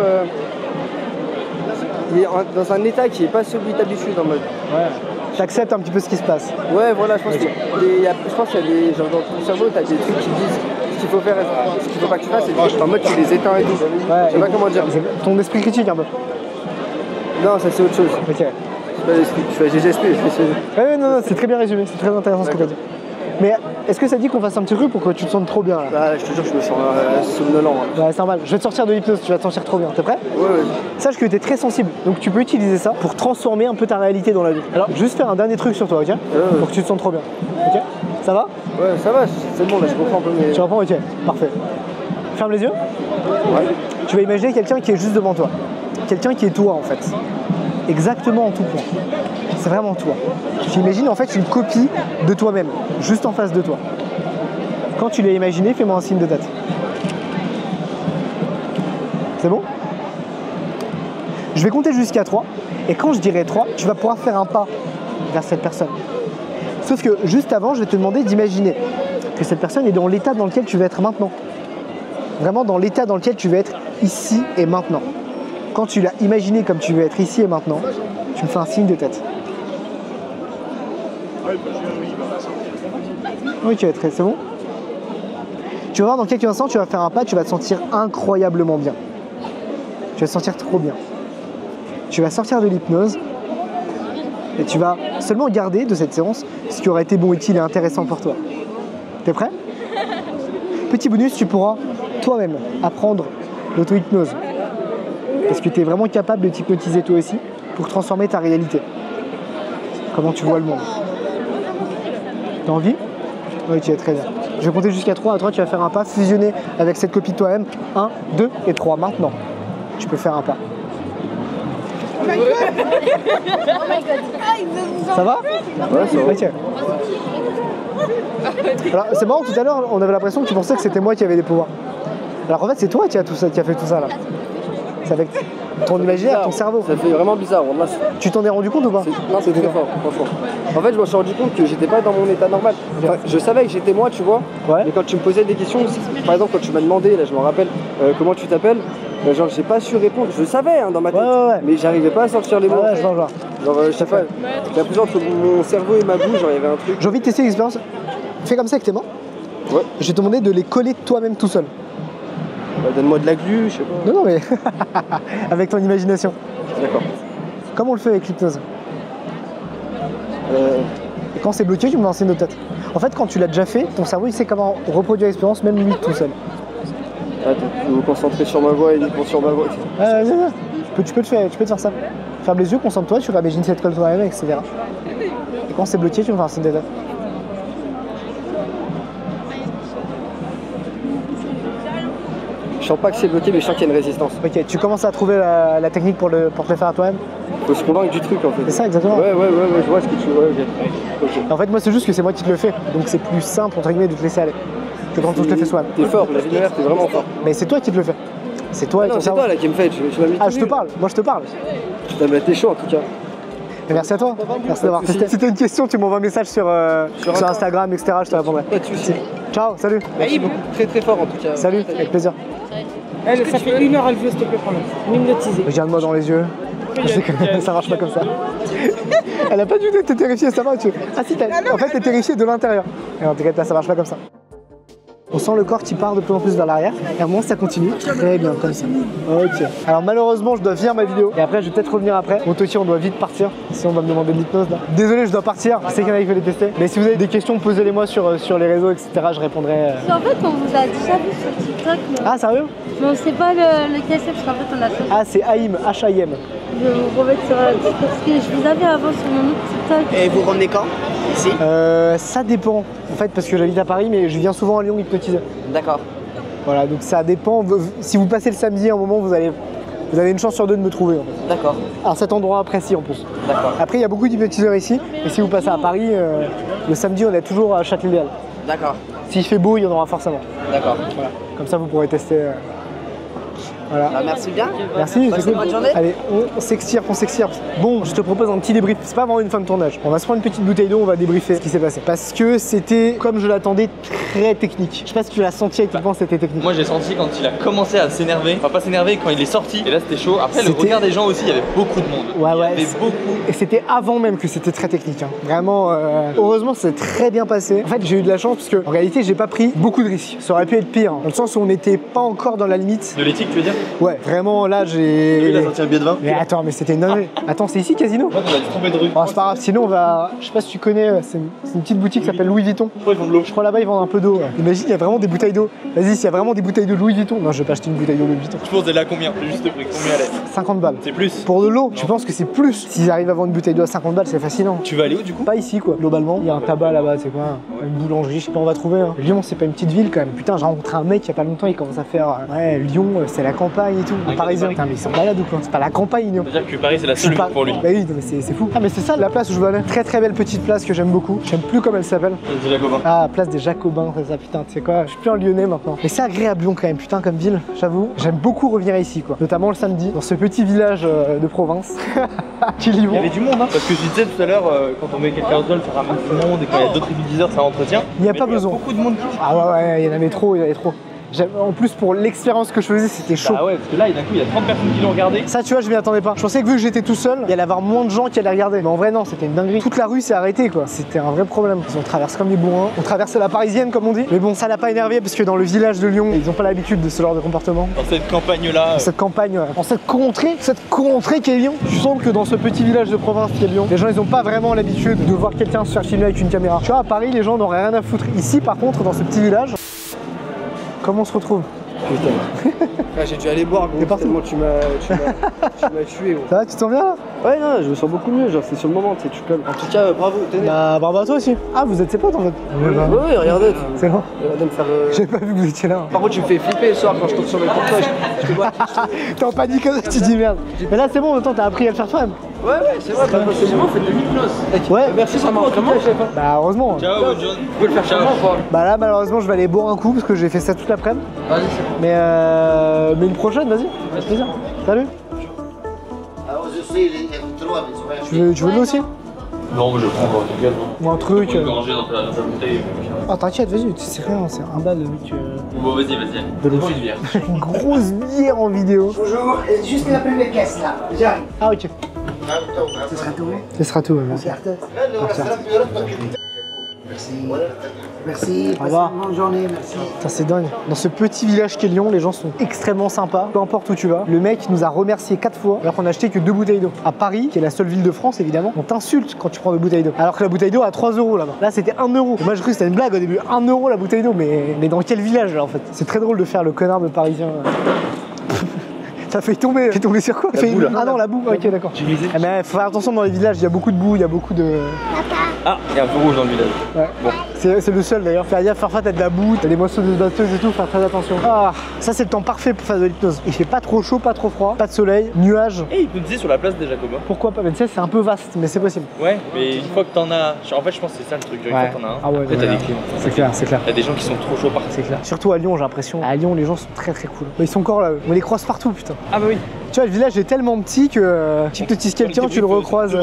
il est dans un état qui est pas celui d'habitude en mode. Ouais. T'acceptes un petit peu ce qui se passe. Ouais, voilà, je pense qu'il y a des. Genre dans ton cerveau, t'as des trucs qui disent ce qu'il faut faire, ce qu'il faut pas que tu fasses, et en mode tu les éteins et tout. Ouais, je sais pas comment dire. Ton esprit critique un peu. Non, ça c'est autre chose. Ok. Je fais GGSP. Ouais, non, c'est très bien résumé, c'est très intéressant ce que tu as dit. Mais est-ce que ça dit qu'on fasse un petit truc pour que tu te sentes trop bien là? Bah, je te jure, je me sens somnolent. Ouais, c'est normal. Je vais te sortir de l'hypnose, tu vas te sentir trop bien. T'es prêt? Ouais. Sache que t'es très sensible, donc tu peux utiliser ça pour transformer un peu ta réalité dans la vie. Alors, juste faire un dernier truc sur toi, ok? Pour que tu te sentes trop bien. Ok? Ça va? Ouais, ça va, c'est bon, là, je reprends un peu mes... Tu reprends? Ok, parfait. Ferme les yeux. Ouais. Tu vas imaginer quelqu'un qui est juste devant toi. Quelqu'un qui est toi, en fait. Exactement en tout point. C'est vraiment toi. Tu imagines en fait une copie de toi-même, juste en face de toi. Quand tu l'as imaginé, fais-moi un signe de tête. C'est bon? Je vais compter jusqu'à 3, et quand je dirai 3, tu vas pouvoir faire un pas vers cette personne. Sauf que juste avant, je vais te demander d'imaginer que cette personne est dans l'état dans lequel tu veux être maintenant. Vraiment dans l'état dans lequel tu veux être ici et maintenant. Quand tu l'as imaginé comme tu veux être ici et maintenant, tu me fais un signe de tête. Ok, c'est bon. Tu vas voir dans quelques instants, tu vas faire un pas, tu vas te sentir incroyablement bien. Tu vas te sentir trop bien. Tu vas sortir de l'hypnose et tu vas seulement garder de cette séance ce qui aurait été bon, utile et intéressant pour toi. T'es prêt? Petit bonus, tu pourras toi-même apprendre l'auto-hypnose. Parce que tu es vraiment capable de t'hypnotiser toi aussi pour transformer ta réalité. Comment tu vois le monde. T'as envie? Ok, très bien. Je vais compter jusqu'à 3. À 3, tu vas faire un pas fusionné avec cette copie de toi-même. 1, 2 et 3. Maintenant, tu peux faire un pas. Oh my god. Ça va? Ouais, ça va. Ok. Alors, c'est marrant, tout à l'heure, on avait l'impression que tu pensais que c'était moi qui avais des pouvoirs. Alors en fait, c'est toi qui as fait tout ça là. C'est avec ton imaginaire, ton cerveau. Ça fait vraiment bizarre. Là, tu t'en es rendu compte ou pas? Non, c'est très fort, franchement. En fait, je me suis rendu compte que j'étais pas dans mon état normal. Enfin, je savais que j'étais moi, tu vois. Ouais. Mais quand tu me posais des questions, par exemple, quand tu m'as demandé, là, je me rappelle, comment tu t'appelles, genre, j'ai pas su répondre. Je savais dans ma tête, ouais. mais j'arrivais pas à sortir les mots. Ouais, je vois. Genre, je sais pas, la plus entre mon cerveau et ma bouche, genre, il y avait un truc. J'ai envie de tester l'expérience. Fais comme ça avec tes mains. Ouais. Je vais te demander de les coller toi-même tout seul. Bah, donne-moi de la glu, je sais pas. Non, mais avec ton imagination. D'accord. Comme on le fait avec l'hypnose. Et quand c'est bloqué, tu me lances une autre tête. En fait, quand tu l'as déjà fait, ton cerveau il sait comment reproduire l'expérience, même lui tout seul. Attends, je vais me concentrer sur ma voix et uniquement sur ma voix. Tu peux te faire ça. Ferme les yeux, concentre-toi, tu réimagines cette colle toi-même, etc. Et quand c'est bloqué, tu me fais un signe de tête. Je sens pas que c'est bloqué, mais je sens qu'il y a une résistance. Ok, tu commences à trouver la technique pour te le faire à toi-même? Faut se convaincre du truc en fait. C'est ça, exactement. Ouais, je vois ce que tu vois. Okay. En fait, moi, c'est juste que c'est moi qui te le fais. Donc, c'est plus simple, entre guillemets, de te laisser aller que quand on te le fait soi-même. T'es fort, la vie de l'air, t'es vraiment fort. Mais c'est toi qui te le fais. C'est toi. Ah non, c'est toi là qui me fait. Je te parle. Moi, je te parle. T'es chaud en tout cas. Et merci à toi. Merci d'avoir testé. Si t'as une question, tu m'envoies un message sur Instagram, etc. Je te répondrai. Pas de soucis. Ciao, salut. Merci beaucoup. Très très fort en tout cas. Salut, avec plaisir. Elle, ça fait 1 heure elle veut, s'il te plaît, prendre. M'hypnotiser. Regarde-moi dans les yeux. Je sais que ça marche pas comme ça. Elle a pas du tout été terrifiée, ça va. Ah si, en fait, t'es terrifiée de l'intérieur. Et en tout cas, ça marche pas comme ça. On sent le corps qui part de plus en plus vers l'arrière. Et à un moment, ça continue. Très bien, comme ça. Ok. Alors malheureusement, je dois finir ma vidéo. Et après, je vais peut-être revenir après. Bon, Toki, on doit vite partir. Si on va me demander de l'hypnose là. Désolé, je dois partir. Je sais qu'il y en a qui veulent les tester. Mais si vous avez des questions, posez-les-moi sur les réseaux, etc. Je répondrai. En fait, on vous a déjà vu sur TikTok. Mais... Ah, sérieux? Mais on sait pas lequel c'est parce qu'en fait, on a fait. Ah, c'est Haïm, H-A-I-M. Je vais vous remettre sur TikTok parce que je vous avais avant sur mon autre TikTok. Et vous revenez quand? Ici? Ça dépend. En fait, parce que j'habite à Paris, mais je viens souvent à Lyon hypnotiser. D'accord. Voilà, donc ça dépend. Si vous passez le samedi, à un moment, vous allez Vous avez une chance sur deux de me trouver en fait. D'accord. À cet endroit précis en plus. D'accord. Après, il y a beaucoup d'hypnotiseurs ici. Et si vous passez à Paris, le samedi, on est toujours à Châtelet-Léal. D'accord. S'il fait beau, il y en aura forcément. D'accord. Voilà. Comme ça, vous pourrez tester. Voilà. Ah, merci bien. Merci, c'est cool. Bonne journée. Allez, on s'extire. Bon, je te propose un petit débrief. C'est pas vraiment une fin de tournage. On va se prendre une petite bouteille d'eau, on va débriefer ce qui s'est passé. Parce que c'était, comme je l'attendais, très technique. Je sais pas si tu l'as senti à quel point c'était technique. Moi j'ai senti quand il a commencé à s'énerver, enfin pas s'énerver, quand il est sorti, et là c'était chaud. Après le regard des gens aussi, il y avait beaucoup de monde. Ouais, il y ouais. avait beaucoup. Et c'était avant même que c'était très technique. Hein. Vraiment, heureusement, c'est très bien passé. En fait, j'ai eu de la chance parce que, en réalité, j'ai pas pris beaucoup de risques. Ça aurait pu être pire. Hein. Dans le sens où on n'était pas encore dans la limite. De l'éthique, tu veux dire? Ouais, vraiment, là, j'ai. Il a sorti un billet de 20. Mais attends, mais c'était une dinguerie. Attends, c'est ici, Casino? On a dû tromper de rue. Oh, c'est pas grave, sinon on va. Je sais pas si tu connais, c'est une petite boutique qui s'appelle Louis Vuitton. Pourquoi ils vendent de l'eau? Je crois là-bas ils vendent un peu d'eau. Ouais. Imagine, il y a vraiment des bouteilles d'eau. Vas-y, s'il y a vraiment des bouteilles de Louis Vuitton. Non, je vais pas acheter une bouteille de Louis Vuitton. Je pense elle est à combien? Juste prix, combien elle est? 50 balles. C'est plus. Pour de l'eau, je pense que c'est plus. S'ils arrivent à vendre une bouteille d'eau à 50 balles, c'est fascinant. Tu vas aller où du coup? Pas ici quoi, globalement. Il y a un tabac là-bas, c'est quoi? Une boulangerie, je sais pas, on va trouver. Hein. Lyon, c'est pas une petite ville quand même. Putain, j'ai rencontré un mec il y a pas longtemps, il commence à faire. Ouais, Lyon, c'est la campagne et tout. Un Parisien. Putain, mais ils sont malades ou quoi? C'est pas la campagne, Lyon. C'est-à-dire que Paris c'est la seule ville pour lui. Bah oui, mais c'est fou. Ah, mais c'est ça la place où je veux aller. Très très belle petite place que j'aime beaucoup. Je sais plus comment elle s'appelle. C'est Jacobin. Ah, place des Jacobins, c'est ça, putain, tu sais quoi, je suis plus un Lyonnais maintenant. Mais c'est agréable Lyon quand même, putain, comme ville, j'avoue. J'aime beaucoup revenir ici, quoi. Notamment le samedi, dans ce petit village de province. Qui Il y avait du monde, hein. Parce que je disais tout à l'heure, quand on met quelqu'un au sol, ça ramène du monde, et quand il y a d'autres hypnotiseurs, ça entretient. Il n'y a pas besoin. Il y a beaucoup de monde qui. Ah ouais, ouais, il y en avait trop, il y en avait trop. En plus, pour l'expérience que je faisais, c'était chaud. Ah ouais, parce que là, d'un coup, il y a 30 personnes qui l'ont regardé. Ça, tu vois, je m'y attendais pas. Je pensais que vu que j'étais tout seul, il y allait avoir moins de gens qui allaient regarder. Mais en vrai, non, c'était une dinguerie. Toute la rue s'est arrêtée, quoi. C'était un vrai problème. Ils ont traversé comme des bourrins. On traversait la parisienne, comme on dit. Mais bon, ça l'a pas énervé parce que dans le village de Lyon, ils ont pas l'habitude de ce genre de comportement. Dans cette campagne-là. Cette campagne, ouais. En cette contrée qu'est Lyon, tu sens que dans ce petit village de province qu'est Lyon, les gens, ils ont pas vraiment l'habitude de voir quelqu'un se faire filmer avec une caméra. Tu vois, à Paris, les gens n'auraient rien à foutre. Ici, par contre, dans ce petit village, comment on se retrouve? Putain. J'ai dû aller boire, gros. T'es parti. Tu m'as tué, gros. Ça va, tu te sens bien là? Ouais, non, je me sens beaucoup mieux. Genre, c'est sur le moment, tu sais, tu colles. En tout cas, bravo, tenez. Bah, bravo à toi aussi. Ah, vous êtes ses potes en fait? Oui, regardez. C'est bon. Regardez me faire. J'avais pas vu que vous étiez là. Par contre, tu me fais flipper le soir quand je tombe sur mes portages. Je te vois. T'es en panique comme ça, tu dis merde. Mais là, c'est bon, en même temps, t'as appris à le faire toi-même. Ouais, c'est vrai, c'est bon, faites de l'hypnose. Ouais. Merci, ça marche vraiment. Bah, heureusement. Ciao, bonne journée. Vous pouvez le faire comment, quoi? Bah, là, malheureusement, je vais aller boire un coup parce que j'ai fait ça toute l'après-midi. Vas-y, c'est bon. Mais une prochaine, vas-y. Avec plaisir. Salut. Tu veux de l'eau aussi? Non, mais je prends pas, t'inquiète. Ou un truc. Gorgé dans ta bouteille. Ah, t'inquiète, vas-y, c'est rien, c'est un bal, mec. Bon, vas-y. De l'eau. Prends une bière. Une grosse bière en vidéo. Bonjour, juste la première caisse là. J'arrive. Ah, ok. Ce sera tout. Ce sera tout, ouais, merci. Merci. Merci. Au revoir. Passez une bonne journée, merci. Putain, c'est dingue. Dans ce petit village qu'est Lyon, les gens sont extrêmement sympas. Peu importe où tu vas. Le mec nous a remercié 4 fois alors qu'on a acheté que 2 bouteilles d'eau. À Paris, qui est la seule ville de France évidemment, on t'insulte quand tu prends 2 bouteilles d'eau. Alors que la bouteille d'eau à 3 € là-bas. Là, c'était 1 €. Moi, je cru que c'était une blague au début. 1 € la bouteille d'eau, mais dans quel village là en fait? C'est très drôle de faire le connard de Parisien. Ça fait tomber. Fait tomber sur quoi? Ah non, la boue. Ok, d'accord. Mais faut faire attention dans les villages, il y a beaucoup de boue, il y a beaucoup de. Ah, il y a un feu rouge dans le village. Ouais. Bon. C'est le seul d'ailleurs. Faire gaffe, parfois t'as de la boue, t'as des moissonneuses batteuses et tout, faire très attention. Ah, ça c'est le temps parfait pour faire de l'hypnose. Il fait pas trop chaud, pas trop froid, pas de soleil, nuages. Et il hypnotisait sur la place des Jacobins. Pourquoi pas? Mais tu sais, c'est un peu vaste, mais c'est possible. Ouais, mais une fois que t'en as. En fait, je pense que c'est ça le truc. Une fois que t'en as un, Ah ouais, après t'as ouais. des clients. C'est clair, c'est clair. T'as des gens qui sont trop chauds par C'est clair. Surtout à Lyon, j'ai l'impression. À Lyon, les gens sont très très cool. Ils sont encore là, on les croise partout, putain. Ah bah oui. Tu vois, le village est tellement petit que tu hypnotises quelqu'un, tu le recroises.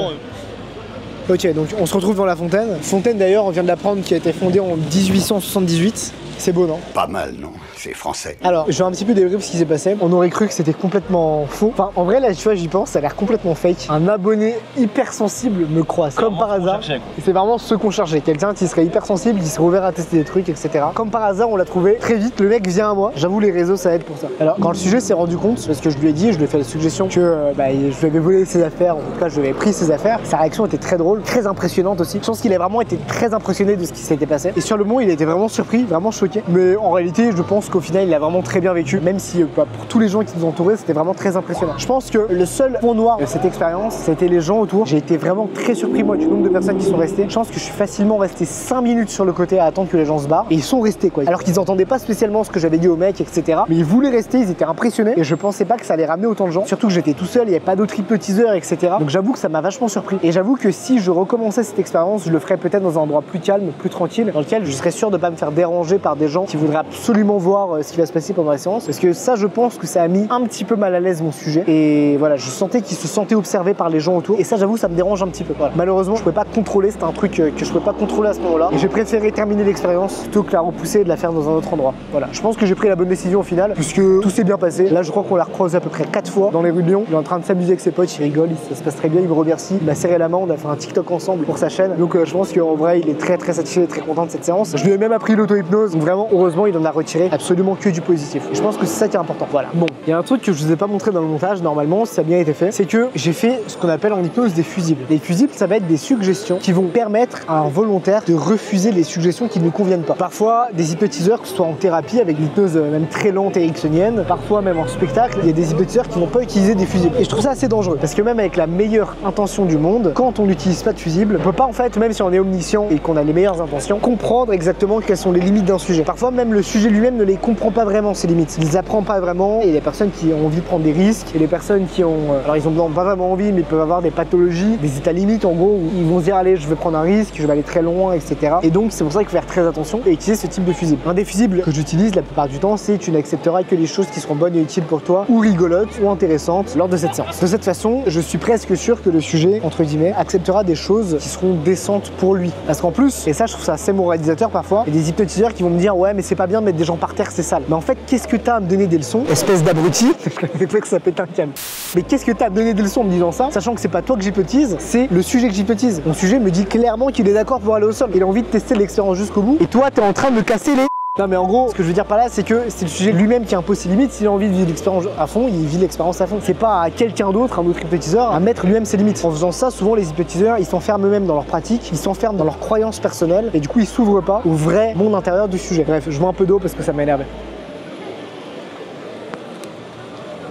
Ok, donc on se retrouve dans la fontaine. Fontaine d'ailleurs, on vient de l'apprendre, qui a été fondée en 1878. C'est beau, non? Pas mal, non? C'est français. Alors, je vais un petit peu débriefer ce qui s'est passé. On aurait cru que c'était complètement faux. Enfin, en vrai, là, tu vois, j'y pense, ça a l'air complètement fake. Un abonné hypersensible me croise, comme par hasard. Et c'est vraiment ce qu'on cherchait. Quelqu'un qui serait hypersensible, qui serait ouvert à tester des trucs, etc. Comme par hasard, on l'a trouvé très vite. Le mec vient à moi. J'avoue, les réseaux, ça aide pour ça. Alors, quand le sujet s'est rendu compte, parce que je lui ai dit, je lui ai fait la suggestion que je lui avais volé ses affaires, en tout cas, je lui avais pris ses affaires. Sa réaction était très drôle, très impressionnante aussi. Je pense qu'il a vraiment été très impressionné de ce qui s'était passé. Et sur le moment, il a été vraiment surpris, vraiment choqué. choqué. Mais en réalité, je pense qu'au final, il a vraiment très bien vécu. Même si pour tous les gens qui nous entouraient, c'était vraiment très impressionnant. Je pense que le seul point noir de cette expérience, c'était les gens autour. J'ai été vraiment très surpris, moi, du nombre de personnes qui sont restées. Je pense que je suis facilement resté 5 minutes sur le côté à attendre que les gens se barrent. Et ils sont restés, quoi. Alors qu'ils n'entendaient pas spécialement ce que j'avais dit aux mecs, etc. Mais ils voulaient rester, ils étaient impressionnés. Et je pensais pas que ça allait ramener autant de gens. Surtout que j'étais tout seul, il n'y avait pas d'autres hypnotiseurs, etc. Donc j'avoue que ça m'a vachement surpris. Et j'avoue que si je recommençais cette expérience, je le ferais peut-être dans un endroit plus calme, plus tranquille, dans lequel je serais sûr de pas me faire déranger par des gens qui voudraient absolument voir ce qui va se passer pendant la séance. Parce que ça, je pense que ça a mis un petit peu mal à l'aise mon sujet. Et voilà, je sentais qu'ils se sentaient observés par les gens autour. Et ça, j'avoue, ça me dérange un petit peu. Voilà. Malheureusement, je pouvais pas contrôler, c'était un truc que je pouvais pas contrôler à ce moment-là. Et j'ai préféré terminer l'expérience plutôt que la repousser et de la faire dans un autre endroit. Voilà. Je pense que j'ai pris la bonne décision au final, puisque tout s'est bien passé. Là, je crois qu'on l'a recroisé à peu près 4 fois dans les rues de Lyon. Il est en train de s'amuser avec ses potes, il rigole, ça se passe très bien, il me remercie. Il m'a serré la main, on a fait un TikTok ensemble pour sa chaîne. Donc je pense qu'en vrai, il est très satisfait, très content de cette séance. Je lui ai même appris l'auto-hypnose. Donc vraiment, heureusement, il en a retiré absolument que du positif. Et je pense que c'est ça qui est important. Voilà. Bon, il y a un truc que je vous ai pas montré dans le montage, normalement, si ça a bien été fait, c'est que j'ai fait ce qu'on appelle en hypnose des fusibles. Les fusibles, ça va être des suggestions qui vont permettre à un volontaire de refuser les suggestions qui ne lui conviennent pas. Parfois, des hypnotiseurs, que ce soit en thérapie avec l'hypnose même très lente ericksonienne, parfois même en spectacle, il y a des hypnotiseurs qui vont pas utiliser des fusibles. Et je trouve ça assez dangereux parce que même avec la meilleure intention du monde, quand on n'utilise pas de fusible, on peut pas en fait, même si on est omniscient et qu'on a les meilleures intentions, comprendre exactement quelles sont les limites d'un sujet. Parfois même le sujet lui-même ne les comprend pas vraiment, ses limites. Il les apprend pas vraiment et les personnes qui ont envie de prendre des risques et les personnes qui ont, alors ils ont pas vraiment envie, mais ils peuvent avoir des pathologies, des états limites en gros, où ils vont se dire allez je vais prendre un risque, je vais aller très loin, etc. Et donc c'est pour ça qu'il faut faire très attention et utiliser ce type de fusible. Un des fusibles que j'utilise la plupart du temps, c'est tu n'accepteras que les choses qui seront bonnes et utiles pour toi ou rigolotes ou intéressantes lors de cette séance. De cette façon, je suis presque sûr que le sujet, entre guillemets, acceptera des choses qui seront décentes pour lui. Parce qu'en plus, et ça je trouve ça assez moralisateur parfois, il y a des hypnotiseurs qui vont me dire ouais mais c'est pas bien de mettre des gens par terre, c'est sale. Mais en fait, qu'est-ce que t'as à me donner des leçons, espèce d'abruti? C'est vrai que ça pète un câble. Mais qu'est-ce que t'as à me donner des leçons en me disant ça, sachant que c'est pas toi que j'hypnotise, c'est le sujet que j'hypnotise. Mon sujet me dit clairement qu'il est d'accord pour aller au sol. Il a envie de tester l'expérience jusqu'au bout. Et toi, t'es en train de me casser les... Non mais en gros, ce que je veux dire par là, c'est que c'est le sujet lui-même qui impose ses limites. S'il a envie de vivre l'expérience à fond, il vit l'expérience à fond. C'est pas à quelqu'un d'autre, un autre hypnotiseur, à mettre lui-même ses limites. En faisant ça, souvent les hypnotiseurs, ils s'enferment eux-mêmes dans leur pratique, ils s'enferment dans leurs croyances personnelles et du coup ils s'ouvrent pas au vrai monde intérieur du sujet. Bref, je vois un peu d'eau parce que ça m'a énervé.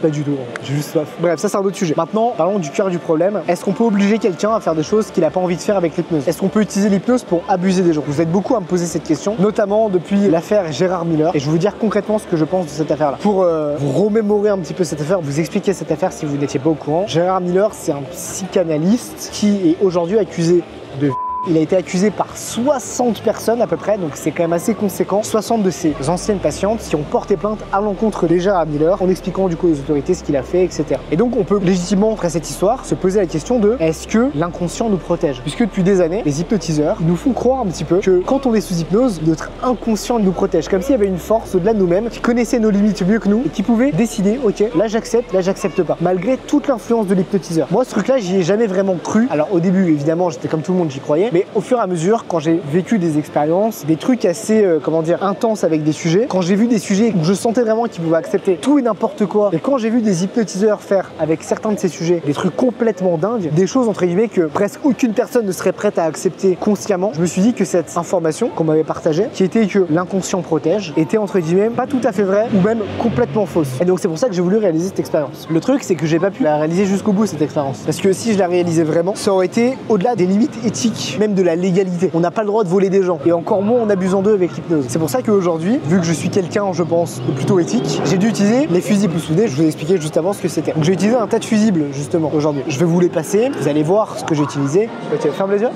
Pas du tout, j'ai juste soif. Bref, ça c'est un autre sujet. Maintenant, parlons du cœur du problème. Est-ce qu'on peut obliger quelqu'un à faire des choses qu'il n'a pas envie de faire avec l'hypnose? Est-ce qu'on peut utiliser l'hypnose pour abuser des gens? Vous êtes beaucoup à me poser cette question, notamment depuis l'affaire Gérard Miller. Et je vais vous dire concrètement ce que je pense de cette affaire-là. Pour vous remémorer un petit peu cette affaire, vous expliquer cette affaire si vous n'étiez pas au courant. Gérard Miller, c'est un psychanalyste qui est aujourd'hui accusé de... Il a été accusé par 60 personnes à peu près, donc c'est quand même assez conséquent. 60 de ses anciennes patientes qui ont porté plainte à l'encontre de Gérard Miller en expliquant du coup aux autorités ce qu'il a fait, etc. Et donc on peut légitimement, après cette histoire, se poser la question de est-ce que l'inconscient nous protège? Puisque depuis des années, les hypnotiseurs nous font croire un petit peu que quand on est sous hypnose, notre inconscient nous protège, comme s'il y avait une force au-delà de nous-mêmes qui connaissait nos limites mieux que nous et qui pouvait décider, ok, là j'accepte pas, malgré toute l'influence de l'hypnotiseur. Moi ce truc-là, j'y ai jamais vraiment cru. Alors au début, évidemment, j'étais comme tout le monde, j'y croyais. Mais au fur et à mesure, quand j'ai vécu des expériences, des trucs assez, comment dire, intenses avec des sujets, quand j'ai vu des sujets où je sentais vraiment qu'ils pouvaient accepter tout et n'importe quoi, et quand j'ai vu des hypnotiseurs faire avec certains de ces sujets des trucs complètement dingues, des choses entre guillemets que presque aucune personne ne serait prête à accepter consciemment, je me suis dit que cette information qu'on m'avait partagée, qui était que l'inconscient protège, était entre guillemets pas tout à fait vraie ou même complètement fausse. Et donc c'est pour ça que j'ai voulu réaliser cette expérience. Le truc, c'est que j'ai pas pu la réaliser jusqu'au bout cette expérience, parce que si je la réalisais vraiment, ça aurait été au-delà des limites éthiques, même de la légalité. On n'a pas le droit de voler des gens et encore moins en abusant d'eux avec l'hypnose. C'est pour ça qu'aujourd'hui, vu que je suis quelqu'un, je pense, de plutôt éthique, j'ai dû utiliser les fusibles soudés. Je vous ai expliqué juste avant ce que c'était. Donc j'ai utilisé un tas de fusibles justement aujourd'hui. Je vais vous les passer, vous allez voir ce que j'ai utilisé. Ok, ferme les yeux.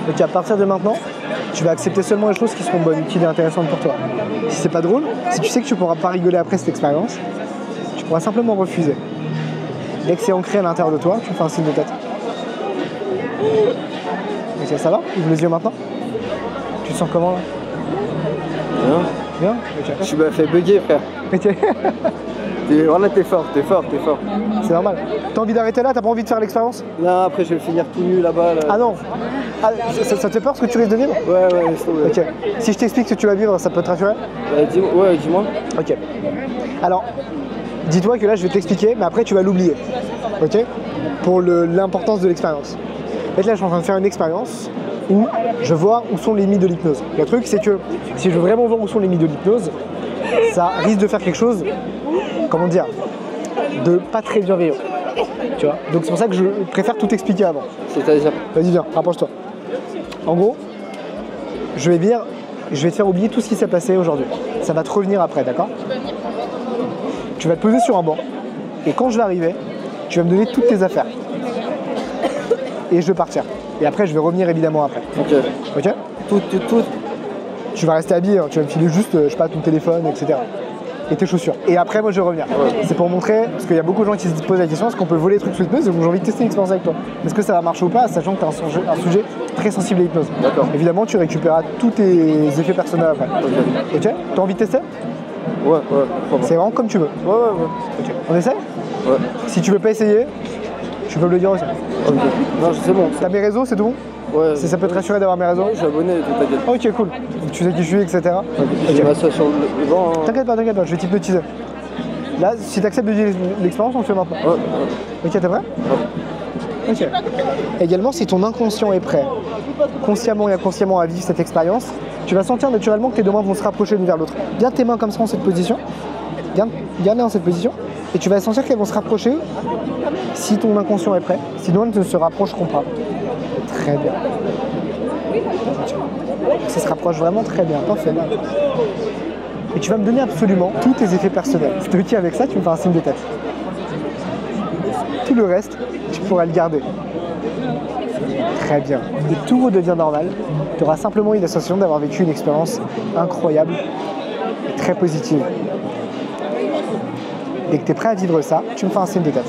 Ok, à partir de maintenant, tu vas accepter seulement les choses qui seront bonnes, utiles et intéressantes pour toi. Si c'est pas drôle, si tu sais que tu pourras pas rigoler après cette expérience, tu pourras simplement refuser. Dès que c'est ancré à l'intérieur de toi, tu fais un signe de tête. Ok, ça va? Ouvre les yeux maintenant. Tu te sens comment là? Bien. Bien? Ok. Tu m'as fait bugger, frère. Ok. Voilà, t'es fort. C'est normal. T'as envie d'arrêter là? T'as pas envie de faire l'expérience? Non, après je vais finir tout nu là-bas. Là. Ah non. Ah, ça te fait peur ce que tu risques de vivre? Ouais, laisse tomber. Ok. Si je t'explique ce que tu vas vivre, ça peut te rassurer? Dis-moi. Ok. Alors, dis-toi que là je vais t'expliquer, mais après tu vas l'oublier. Ok? Pour l'importance de l'expérience. En fait là je suis en train de faire une expérience où je vois où sont les limites de l'hypnose. Le truc, c'est que si je veux vraiment voir où sont les limites de l'hypnose, ça risque de faire quelque chose, comment dire, de pas très bienveillant. Tu vois. Donc c'est pour ça que je préfère tout expliquer avant. C'est-à-dire? Vas-y, viens, rapproche-toi. En gros, je vais te faire oublier tout ce qui s'est passé aujourd'hui. Ça va te revenir après, d'accord? Tu vas te poser sur un banc. Et quand je vais arriver, tu vas me donner toutes tes affaires. Et je vais partir. Et après, je vais revenir évidemment après. Ok. Ok? Tout. Tu vas rester habillé, hein. Tu vas me filer juste, je sais pas, ton téléphone, etc. Et tes chaussures. Et après, moi, je vais revenir. Ouais. C'est pour montrer, parce qu'il y a beaucoup de gens qui se posent la question, est-ce qu'on peut voler des trucs sous hypnose? Donc j'ai envie de tester l'expérience avec toi. Est-ce que ça va marcher ou pas, sachant que tu as un sujet très sensible à l'hypnose. D'accord. Évidemment, tu récupéreras tous tes effets personnels après. Ok? T'as envie de tester? Ouais. C'est vraiment comme tu veux. Ouais. Ok. On essaie? Ouais. Si tu veux pas essayer, tu peux me le dire aussi. Ok. Non, c'est bon. T'as mes réseaux, c'est tout bon? Ouais. Ça peut te rassurer d'avoir mes réseaux? Ouais, je suis abonné, t'inquiète. Ok, cool. Tu sais qui je suis, etc. J'ai ma sur le banc. Hein. T'inquiète pas, je vais t'hypnotiser. Là, si t'acceptes de vivre l'expérience, on le fait maintenant. Ouais. Ok, t'es prêt? Ouais. Ok. Également, si ton inconscient est prêt, consciemment et inconsciemment à vivre cette expérience, tu vas sentir naturellement que tes deux mains vont se rapprocher l'une vers l'autre. Garde tes mains comme ça en cette position. Garde-les dans cette position. Et tu vas sentir qu'elles vont se rapprocher si ton inconscient est prêt. Sinon, elles ne se rapprocheront pas. Très bien. Ça se rapproche vraiment très bien. Parfait. Et tu vas me donner absolument tous tes effets personnels. Si tu es OK avec ça, tu me fais un signe de tête. Tout le reste, tu pourras le garder. Très bien. Dès que tout redevient normal, tu auras simplement une sensation d'avoir vécu une expérience incroyable et très positive. Dès que tu es prêt à vivre ça, tu me fais un signe de tête.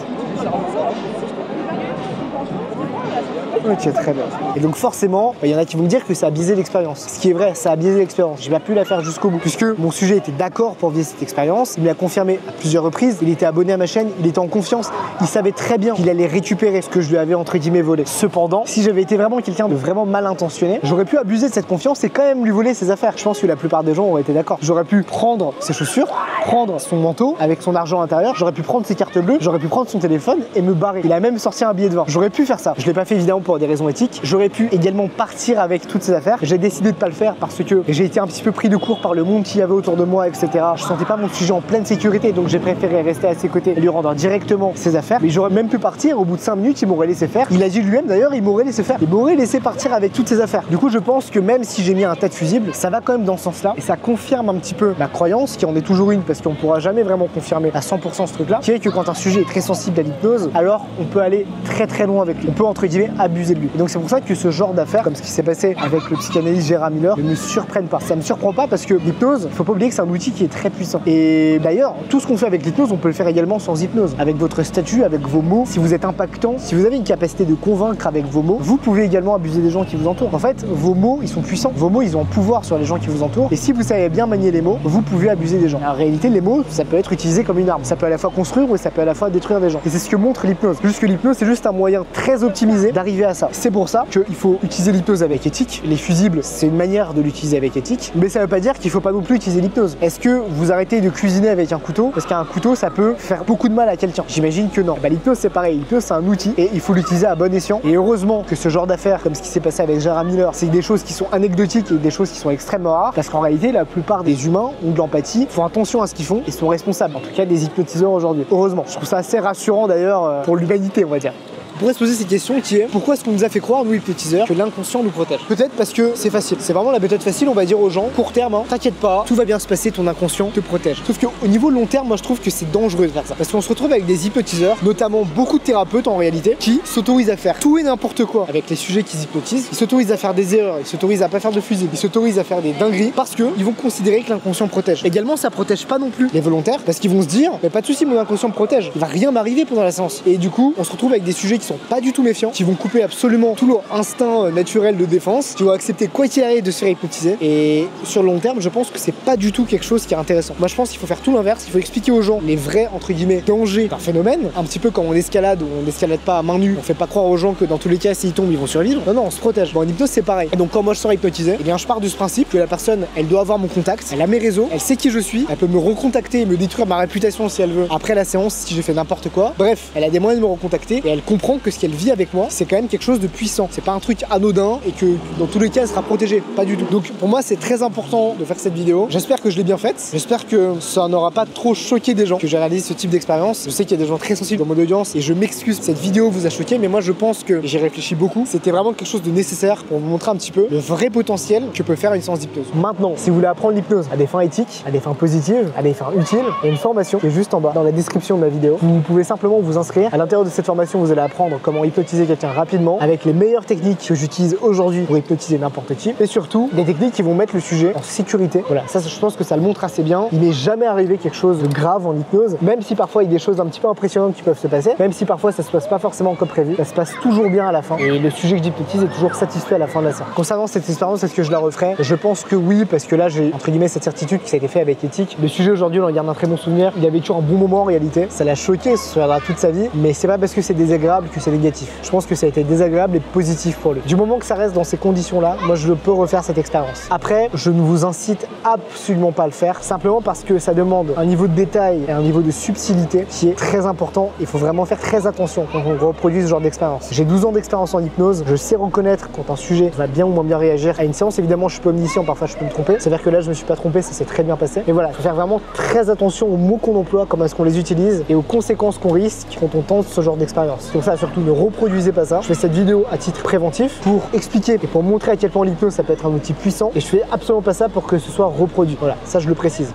Ok, très bien. Et donc forcément, il y en a qui vont me dire que ça a biaisé l'expérience. Ce qui est vrai, ça a biaisé l'expérience. J'ai pas pu la faire jusqu'au bout. Puisque mon sujet était d'accord pour vivre cette expérience. Il me l'a confirmé à plusieurs reprises. Il était abonné à ma chaîne, il était en confiance. Il savait très bien qu'il allait récupérer ce que je lui avais entre guillemets volé. Cependant, si j'avais été vraiment quelqu'un de vraiment mal intentionné, j'aurais pu abuser de cette confiance et quand même lui voler ses affaires. Je pense que la plupart des gens auraient été d'accord. J'aurais pu prendre ses chaussures, prendre son manteau avec son argent intérieur, j'aurais pu prendre ses cartes bleues, j'aurais pu prendre son téléphone et me barrer. Il a même sorti un billet de 20. J'aurais pu faire ça. Je l'ai pas fait évidemment pour des raisons éthiques. J'aurais pu également partir avec toutes ces affaires. J'ai décidé de pas le faire parce que j'ai été un petit peu pris de court par le monde qu'il y avait autour de moi, etc. Je sentais pas mon sujet en pleine sécurité, donc j'ai préféré rester à ses côtés et lui rendre directement ses affaires. Mais j'aurais même pu partir. Au bout de 5 minutes, il m'aurait laissé faire. Il a dit lui-même d'ailleurs, il m'aurait laissé faire. Il m'aurait laissé partir avec toutes ses affaires. Du coup, je pense que même si j'ai mis un tas de fusibles, ça va quand même dans ce sens-là et ça confirme un petit peu ma croyance, qui en est toujours une parce qu'on pourra jamais vraiment confirmer à 100% ce truc-là, qui est que quand un sujet est très sensible à l'hypnose, alors on peut aller très très loin avec lui. On peut entre guillemets abuser de lui. Et donc c'est pour ça que ce genre d'affaires, comme ce qui s'est passé avec le psychanalyste Gérard Miller, ne me surprennent pas. Ça me surprend pas parce que l'hypnose, faut pas oublier que c'est un outil qui est très puissant. Et d'ailleurs, tout ce qu'on fait avec l'hypnose, on peut le faire également sans hypnose. Avec votre statut, avec vos mots, si vous êtes impactant, si vous avez une capacité de convaincre avec vos mots, vous pouvez également abuser des gens qui vous entourent. En fait, vos mots, ils sont puissants. Vos mots, ils ont un pouvoir sur les gens qui vous entourent. Et si vous savez bien manier les mots, vous pouvez abuser des gens. En réalité, les mots, ça peut être utilisé comme une arme. Ça peut à la fois construire ou ça peut à la fois détruire des gens. Et c'est ce que montre l'hypnose. Juste que l'hypnose, c'est juste un moyen très optimisé d'arriver à ça. C'est pour ça qu'il faut utiliser l'hypnose avec éthique. Les fusibles, c'est une manière de l'utiliser avec éthique. Mais ça veut pas dire qu'il faut pas non plus utiliser l'hypnose. Est-ce que vous arrêtez de cuisiner avec un couteau parce qu'un couteau, ça peut faire beaucoup de mal à quelqu'un? J'imagine que non. Bah, l'hypnose, c'est pareil. L'hypnose, c'est un outil et il faut l'utiliser à bon escient. Et heureusement que ce genre d'affaires, comme ce qui s'est passé avec Gérard Miller, c'est des choses qui sont anecdotiques et des choses qui sont extrêmement rares. Parce qu'en réalité, la plupart des humains ont de l'empathie, font attention à ce qu'ils font et sont responsables. En tout cas, des hypnotiseurs aujourd'hui. Heureusement. Je trouve ça assez rassurant d'ailleurs pour l'humanité, on va dire. On pourrait se poser cette question qui est pourquoi est-ce qu'on nous a fait croire, nous hypnotiseurs, que l'inconscient nous protège? Peut-être parce que c'est facile. C'est vraiment la méthode facile, on va dire aux gens, court terme, hein, t'inquiète pas, tout va bien se passer, ton inconscient te protège. Sauf qu'au niveau long terme, moi je trouve que c'est dangereux de faire ça. Parce qu'on se retrouve avec des hypnotiseurs, notamment beaucoup de thérapeutes en réalité, qui s'autorisent à faire tout et n'importe quoi avec les sujets qu'ils hypnotisent. Ils s'autorisent à faire des erreurs, ils s'autorisent à pas faire de fusil, ils s'autorisent à faire des dingueries parce que ils vont considérer que l'inconscient protège. Également, ça protège pas non plus les volontaires parce qu'ils vont se dire, mais pas de souci, mon inconscient me protège. Il va rien m'arriver pendant la séance. Et du coup, on se retrouve avec des sujets qui sont pas du tout méfiants, qui vont couper absolument tout leur instinct naturel de défense, qui vont accepter quoi qu'il arrive de se faire hypnotiser. Et sur le long terme, je pense que c'est pas du tout quelque chose qui est intéressant. Moi, je pense qu'il faut faire tout l'inverse. Il faut expliquer aux gens les vrais, entre guillemets, dangers d'un phénomène. Un petit peu comme on escalade ou on n'escalade pas à main nue. On fait pas croire aux gens que dans tous les cas, s'ils tombent, ils vont survivre. Non, non, on se protège. Bon, en hypnose, c'est pareil. Et donc, quand moi je sors hypnotisé, eh bien, je pars du principe que la personne, elle doit avoir mon contact, elle a mes réseaux, elle sait qui je suis, elle peut me recontacter et me détruire ma réputation si elle veut après la séance, si j'ai fait n'importe quoi. Bref, elle a des moyens de me recontacter et elle comprend comprend que ce qu'elle vit avec moi, c'est quand même quelque chose de puissant. C'est pas un truc anodin et que dans tous les cas, elle sera protégée. Pas du tout. Donc pour moi, c'est très important de faire cette vidéo. J'espère que je l'ai bien faite. J'espère que ça n'aura pas trop choqué des gens que j'ai réalisé ce type d'expérience. Je sais qu'il y a des gens très sensibles dans mon audience et je m'excuse si cette vidéo vous a choqué, mais moi je pense que j'ai réfléchi beaucoup. C'était vraiment quelque chose de nécessaire pour vous montrer un petit peu le vrai potentiel que peut faire une séance d'hypnose. Maintenant, si vous voulez apprendre l'hypnose à des fins éthiques, à des fins positives, à des fins utiles, il y a une formation qui est juste en bas dans la description de la vidéo. Vous pouvez simplement vous inscrire. À l'intérieur de cette formation, vous allez apprendre comment hypnotiser quelqu'un rapidement avec les meilleures techniques que j'utilise aujourd'hui pour hypnotiser n'importe qui et surtout des techniques qui vont mettre le sujet en sécurité. Voilà, ça je pense que ça le montre assez bien. Il m'est jamais arrivé quelque chose de grave en hypnose, même si parfois il y a des choses un petit peu impressionnantes qui peuvent se passer, même si parfois ça se passe pas forcément comme prévu, ça se passe toujours bien à la fin et le sujet que j'hypnotise est toujours satisfait à la fin de la séance. Concernant cette expérience, est-ce que je la referai? Je pense que oui, parce que là j'ai entre guillemets cette certitude que ça a été fait avec éthique. Le sujet aujourd'hui, on en garde un très bon souvenir. Il a vécu un bon moment en réalité. Ça l'a choqué, ça se souviendra toute sa vie, mais c'est pas parce que c'est désagréable que c'est négatif. Je pense que ça a été désagréable et positif pour lui. Du moment que ça reste dans ces conditions-là, moi je peux refaire cette expérience. Après, je ne vous incite absolument pas à le faire, simplement parce que ça demande un niveau de détail et un niveau de subtilité qui est très important. Il faut vraiment faire très attention quand on reproduit ce genre d'expérience. J'ai 12 ans d'expérience en hypnose, je sais reconnaître quand un sujet va bien ou moins bien réagir à une séance. Évidemment, je suis pas omniscient, parfois je peux me tromper. C'est-à-dire que là, je me suis pas trompé, ça s'est très bien passé. Mais voilà, il faut faire vraiment très attention aux mots qu'on emploie, comment est-ce qu'on les utilise et aux conséquences qu'on risque quand on tente ce genre d'expérience. Donc ça, surtout ne reproduisez pas ça. Je fais cette vidéo à titre préventif pour expliquer et pour montrer à quel point l'hypnose ça peut être un outil puissant et je fais absolument pas ça pour que ce soit reproduit. Voilà, ça je le précise.